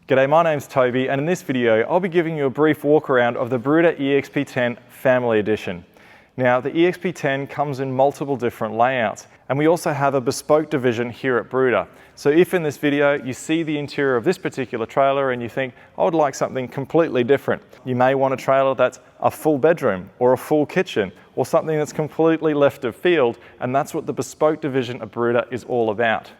G'day, my name's Toby, and in this video I'll be giving you a brief walk around of the Brooder EXP10 Family Edition. Now, the EXP10 comes in multiple different layouts, and we also have a bespoke division here at Brooder. So if in this video you see the interior of this particular trailer and you think, I would like something completely different, you may want a trailer that's a full bedroom or a full kitchen or something that's completely left of field, and that's what the bespoke division of Brooder is all about.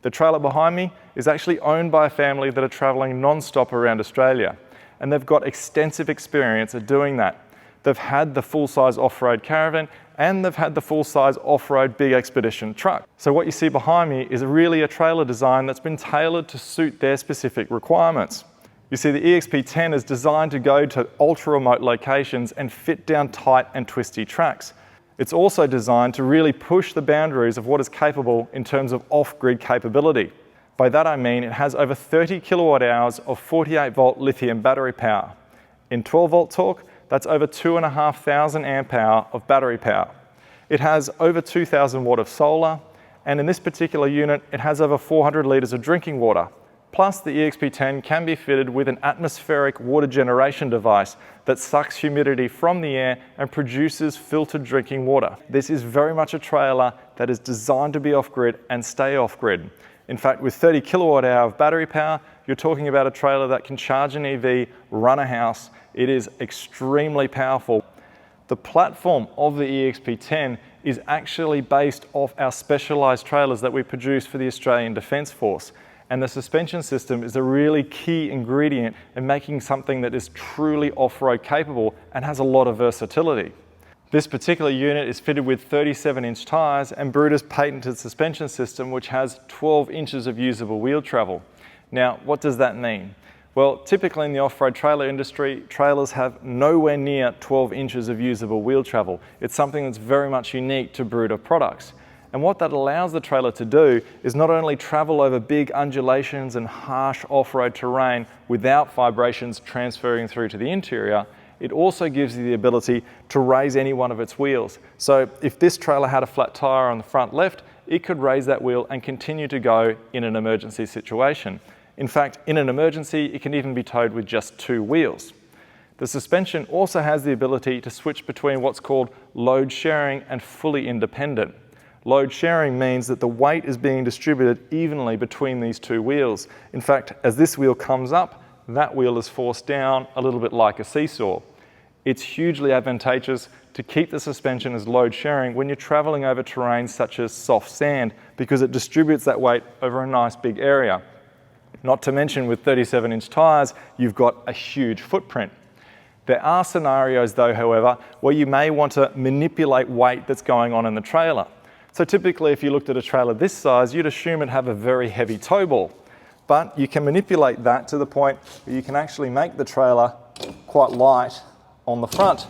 The trailer behind me is actually owned by a family that are travelling non-stop around Australia, and they've got extensive experience at doing that. They've had the full-size off-road caravan and they've had the full-size off-road big expedition truck. So what you see behind me is really a trailer design that's been tailored to suit their specific requirements. You see, the EXP10 is designed to go to ultra-remote locations and fit down tight and twisty tracks. It's also designed to really push the boundaries of what is capable in terms of off-grid capability. By that I mean it has over 30 kilowatt hours of 48 volt lithium battery power. In 12 volt torque, that's over 2,500 amp hour of battery power. It has over 2,000 watt of solar, and in this particular unit, it has over 400 litres of drinking water. Plus, the EXP10 can be fitted with an atmospheric water generation device that sucks humidity from the air and produces filtered drinking water. This is very much a trailer that is designed to be off-grid and stay off-grid. In fact, with 30 kilowatt hour of battery power, you're talking about a trailer that can charge an EV, run a house. It is extremely powerful. The platform of the EXP10 is actually based off our specialised trailers that we produce for the Australian Defence Force. And the suspension system is a really key ingredient in making something that is truly off-road capable and has a lot of versatility. This particular unit is fitted with 37-inch tyres and Brooder's patented suspension system, which has 12 inches of usable wheel travel. Now, what does that mean? Well, typically in the off-road trailer industry, trailers have nowhere near 12 inches of usable wheel travel. It's something that's very much unique to Brooder products. And what that allows the trailer to do is not only travel over big undulations and harsh off-road terrain without vibrations transferring through to the interior, it also gives you the ability to raise any one of its wheels. So if this trailer had a flat tire on the front left, it could raise that wheel and continue to go in an emergency situation. In fact, in an emergency, it can even be towed with just 2 wheels. The suspension also has the ability to switch between what's called load sharing and fully independent. Load sharing means that the weight is being distributed evenly between these 2 wheels. In fact, as this wheel comes up, that wheel is forced down a little bit like a seesaw. It's hugely advantageous to keep the suspension as load sharing when you're traveling over terrain such as soft sand, because it distributes that weight over a nice big area. Not to mention, with 37-inch tyres, you've got a huge footprint. There are scenarios though, however, where you may want to manipulate weight that's going on in the trailer. So typically, if you looked at a trailer this size, you'd assume it'd have a very heavy tow ball. But you can manipulate that to the point where you can actually make the trailer quite light on the front.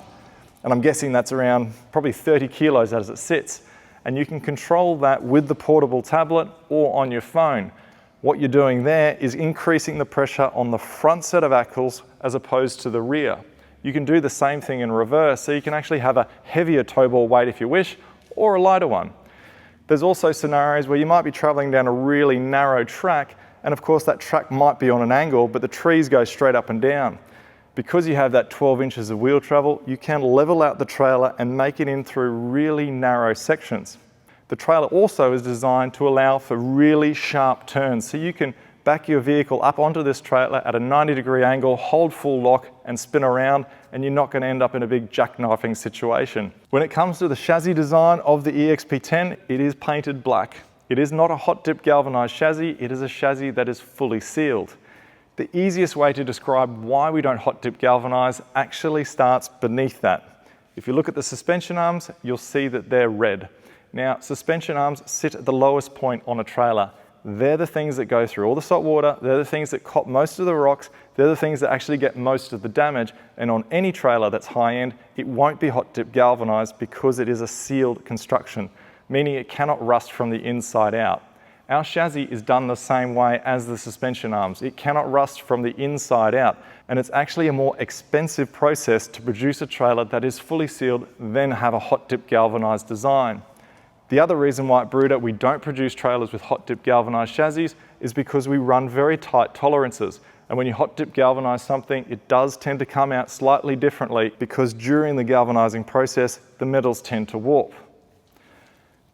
And I'm guessing that's around probably 30 kilos as it sits. And you can control that with the portable tablet or on your phone. What you're doing there is increasing the pressure on the front set of axles as opposed to the rear. You can do the same thing in reverse, so you can actually have a heavier tow ball weight if you wish, or a lighter one. There's also scenarios where you might be traveling down a really narrow track, and of course that track might be on an angle, but the trees go straight up and down. Because you have that 12 inches of wheel travel, you can level out the trailer and make it in through really narrow sections. The trailer also is designed to allow for really sharp turns, so you can back your vehicle up onto this trailer at a 90-degree angle, hold full lock and spin around, and you're not going to end up in a big jackknifing situation. When it comes to the chassis design of the EXP10, it is painted black. It is not a hot dip galvanized chassis, it is a chassis that is fully sealed. The easiest way to describe why we don't hot dip galvanize actually starts beneath that. If you look at the suspension arms, you'll see that they're red. Now, suspension arms sit at the lowest point on a trailer. They're the things that go through all the salt water, they're the things that cop most of the rocks, they're the things that actually get most of the damage, and on any trailer that's high-end, it won't be hot dip galvanized because it is a sealed construction, meaning it cannot rust from the inside out. Our chassis is done the same way as the suspension arms. It cannot rust from the inside out, and it's actually a more expensive process to produce a trailer that is fully sealed than have a hot dip galvanized design. The other reason why at Brooder we don't produce trailers with hot dip galvanized chassis is because we run very tight tolerances. And when you hot dip galvanize something, it does tend to come out slightly differently because during the galvanizing process, the metals tend to warp.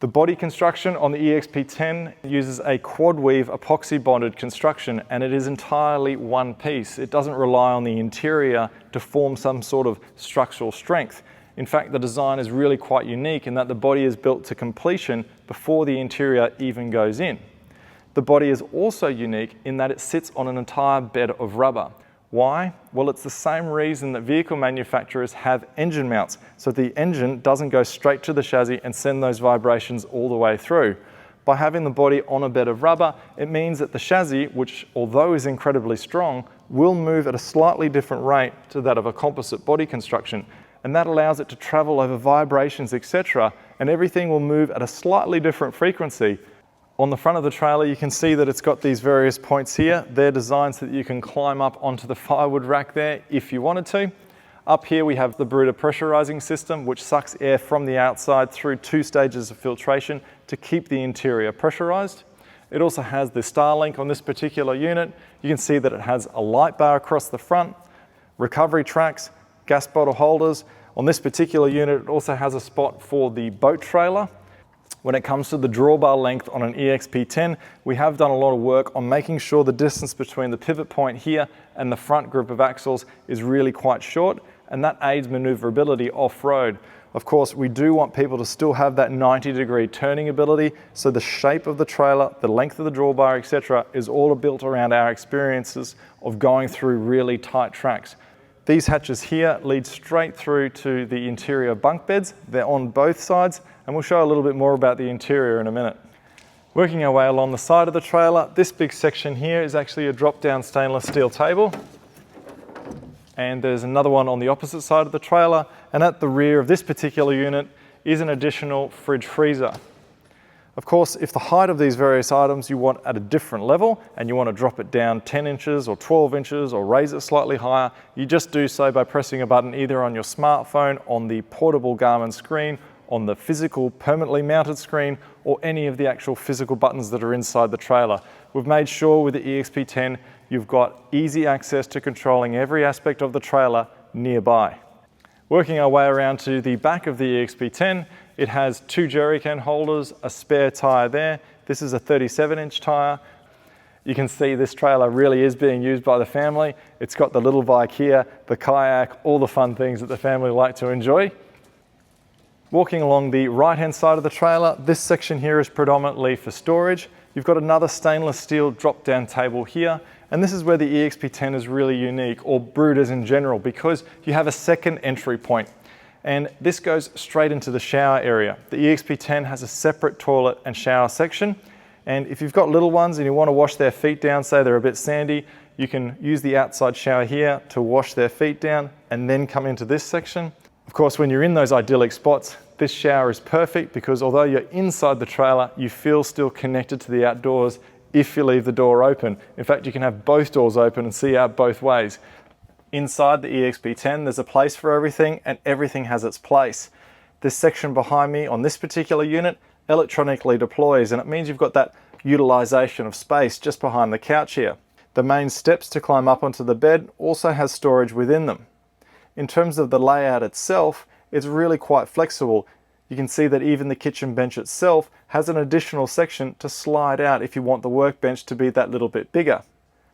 The body construction on the EXP10 uses a quad weave epoxy bonded construction, and it is entirely one piece. It doesn't rely on the interior to form some sort of structural strength. In fact, the design is really quite unique in that the body is built to completion before the interior even goes in. The body is also unique in that it sits on an entire bed of rubber. Why? Well, it's the same reason that vehicle manufacturers have engine mounts, so the engine doesn't go straight to the chassis and send those vibrations all the way through. By having the body on a bed of rubber, it means that the chassis, which although is incredibly strong, will move at a slightly different rate to that of a composite body construction. And that allows it to travel over vibrations, etc., and everything will move at a slightly different frequency. On the front of the trailer, you can see that it's got these various points here. They're designed so that you can climb up onto the firewood rack there if you wanted to. Up here we have the Brooder pressurizing system, which sucks air from the outside through 2 stages of filtration to keep the interior pressurized. It also has the Starlink on this particular unit. You can see that it has a light bar across the front, recovery tracks, gas bottle holders. On this particular unit, it also has a spot for the boat trailer. When it comes to the drawbar length on an EXP10, we have done a lot of work on making sure the distance between the pivot point here and the front group of axles is really quite short, and that aids maneuverability off-road. Of course, we do want people to still have that 90-degree turning ability, so the shape of the trailer, the length of the drawbar, etc., is all built around our experiences of going through really tight tracks. These hatches here lead straight through to the interior bunk beds. They're on both sides, and we'll show a little bit more about the interior in a minute. Working our way along the side of the trailer, this big section here is actually a drop-down stainless steel table. And there's another one on the opposite side of the trailer, and at the rear of this particular unit is an additional fridge freezer. Of course, if the height of these various items you want at a different level and you want to drop it down 10 inches or 12 inches or raise it slightly higher, you just do so by pressing a button either on your smartphone, on the portable Garmin screen, on the physical permanently mounted screen, or any of the actual physical buttons that are inside the trailer. We've made sure with the EXP10 you've got easy access to controlling every aspect of the trailer nearby. Working our way around to the back of the EXP10, it has 2 jerry can holders, a spare tyre there. This is a 37-inch tyre. You can see this trailer really is being used by the family. It's got the little bike here, the kayak, all the fun things that the family like to enjoy. Walking along the right-hand side of the trailer, this section here is predominantly for storage. You've got another stainless steel drop-down table here, and this is where the EXP10 is really unique, or Brooders in general, because you have a second entry point. And this goes straight into the shower area. The EXP10 has a separate toilet and shower section. And if you've got little ones and you want to wash their feet down, say they're a bit sandy, you can use the outside shower here to wash their feet down and then come into this section. Of course, when you're in those idyllic spots, this shower is perfect because although you're inside the trailer, you feel still connected to the outdoors if you leave the door open. In fact, you can have both doors open and see out both ways. Inside the EXP10, there's a place for everything, and everything has its place. This section behind me on this particular unit electronically deploys, and it means you've got that utilization of space just behind the couch here. The main steps to climb up onto the bed also has storage within them. In terms of the layout itself, it's really quite flexible. You can see that even the kitchen bench itself has an additional section to slide out if you want the workbench to be that little bit bigger.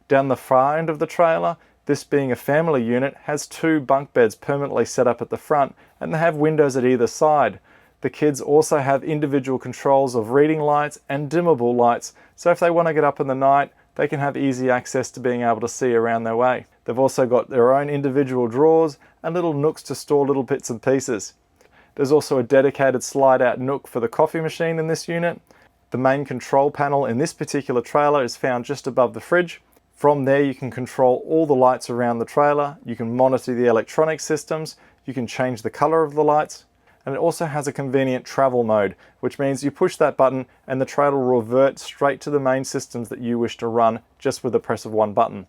Down the far end of the trailer, this being a family unit, has 2 bunk beds permanently set up at the front, and they have windows at either side. The kids also have individual controls of reading lights and dimmable lights, so if they want to get up in the night, they can have easy access to being able to see around their way. They've also got their own individual drawers and little nooks to store little bits and pieces. There's also a dedicated slide-out nook for the coffee machine in this unit. The main control panel in this particular trailer is found just above the fridge. From there you can control all the lights around the trailer, you can monitor the electronic systems, you can change the color of the lights, and it also has a convenient travel mode, which means you push that button and the trailer will revert straight to the main systems that you wish to run just with the press of one button.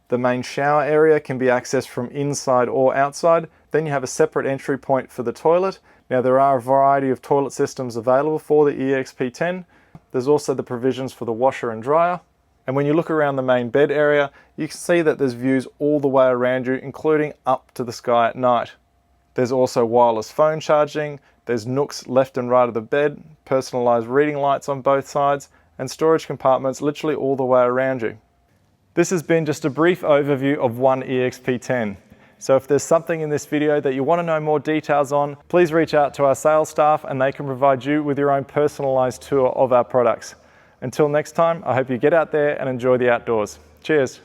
The main shower area can be accessed from inside or outside. Then you have a separate entry point for the toilet. Now there are a variety of toilet systems available for the EXP10. There's also the provisions for the washer and dryer. And when you look around the main bed area, you can see that there's views all the way around you, including up to the sky at night. There's also wireless phone charging, there's nooks left and right of the bed, personalised reading lights on both sides, and storage compartments literally all the way around you. This has been just a brief overview of one EXP10. So if there's something in this video that you want to know more details on, please reach out to our sales staff and they can provide you with your own personalised tour of our products. Until next time, I hope you get out there and enjoy the outdoors. Cheers.